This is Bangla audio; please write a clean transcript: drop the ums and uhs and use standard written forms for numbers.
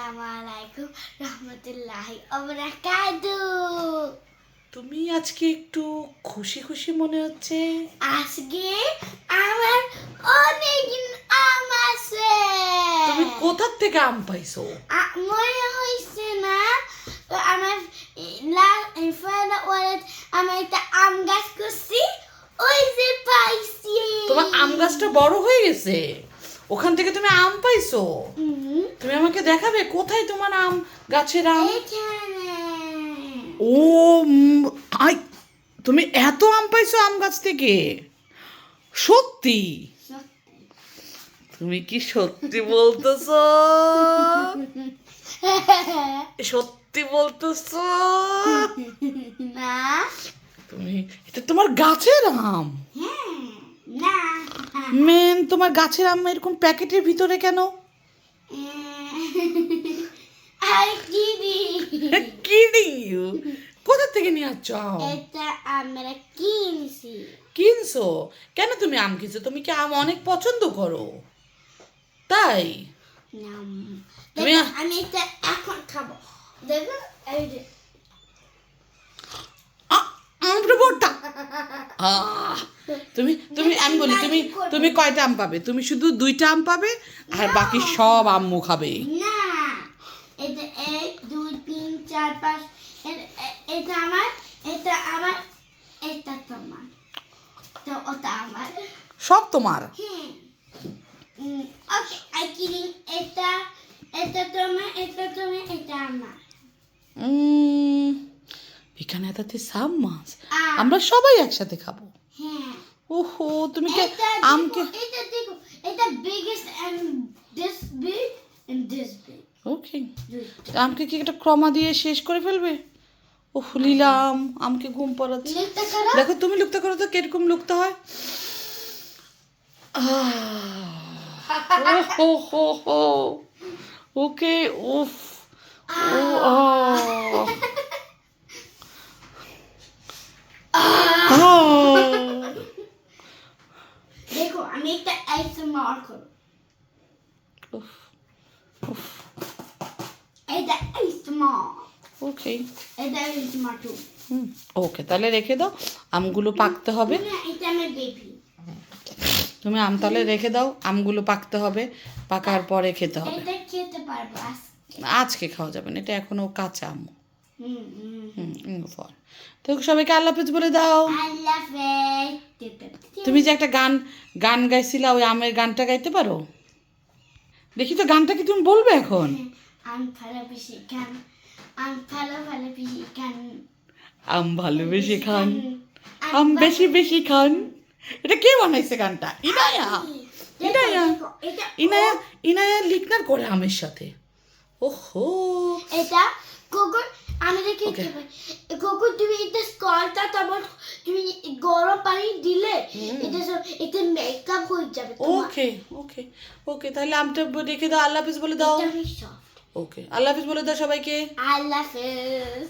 আসসালামুআলাইকুম রহমতুল্লাহি ওয়া বারাকাতুহু। তুমি আজকে একটু খুশি খুশি মনে হচ্ছে। আজকে আমার অনেক আম আছে। তুমি কোথা থেকে আম পাইছো? মনে হইছে না আমার আমার একটা আম গাছ করছি, ওই যে পাইছি। তোমার আম গাছটা বড় হয়ে গেছে, ওখান থেকে তুমি আম পাইছো? তুমি আমাকে দেখাবে কোথায় তোমার আম গাছের আম? ও আই, তুমি এত আম পাইছো আম গাছ থেকে? সত্যি? তুমি কি সত্যি বলতেছো? সত্যি বলতেছো? না, তুমি এটা তোমার গাছের আম? না, মেন তোমার গাছের আম এরকম প্যাকেটের ভিতরে কেন? আর কিডি কিডিং ইউ? কোথা থেকে নিয়ে আসছ আম? এটা আমরা কিনছি। কিনছো? কেন তুমি আম কিনছো? তুমি কি আম অনেক পছন্দ করো তাই? তুমি আমি এটা এখন খাবো, দেখো এই যে আমটা বড়টা। তুমি তুমি আমি বলি, তুমি তুমি কয়টা আম পাবে? তুমি শুধু 2টা আম পাবে আর বাকি সব আম্মু খাবে। না, এটা 1 2 3 4 5, এটা আমার, এটা আমার, এটা তোমার, তো ওটা আমার। সব তোমার? হ্যাঁ। ওকে, আই কিডিং। এটা এটা তোমার, এটা তোমার, এটা আমার। এখানে এত সাম মাছ, আমরা সবাই একসাথে খাবো। হ্যাঁ। ওহো, তুমি কে আমকে এটা দেখো, এটা biggest and this big and this big. ওকে, আমকে কি একটা ক্রমা দিয়ে শেষ করে ফেলবে? ওহ লীলাম, আমকে ঘুম পাড়াচ্ছে। লুকটা করো। দেখো তুমি লুকতে করো তো কিরকম লুকতে হয়। ও হো হো, ওকে, উফ, ও দেখো আমি একটা ASMR করব। এটা ASMR। ওকে, এটা ASMR টু। ওকে, তাহলে রেখে দাও, আমগুলো পাকতে হবে। না, এটা আমার বেবি। তুমি আম তাহলে রেখে দাও, আমগুলো পাকতে হবে, পাকার পরে খেতে হবে। এটা খেতে পারবো আজকে। আজকে খাওয়া যাবে না, এটা এখনো কাঁচা আম। ফল। তো সবাইকে আল্লাহ হাফেজ বলে দাও। আল্লাহ হাফেজ। তুমি যে একটা গান গাইছিলা, ওই আমের গানটা গাইতে পারো? দেখি তো, গানটা কি তুমি বলবে এখন? আম ভালোবেসে খান, আম ভালোবেসে খান, আম ভালোবেসে খান, আম বেশি বেশি খান। এটা কে বানাইছে গানটা? ইনায়া। ইনায়া ইনায়া ইনায়া লিখনার করে আমের সাথে। ওহো, এটা কোকো আমাদের খেতে পারি। কোকো তুমি এটা স্কলটা তারপর তুমি গরম পানি দিলে এটা মেকআপ হয়ে যাবে তোমার। ওকে ওকে ওকে, তাহলে আমটা রেখে দাও, আল্লাহ হাফেজ বলে দাও। এটা সফট। ওকে, আল্লাহ হাফেজ বলে দাও সবাইকে। আল্লাহ হাফেজ।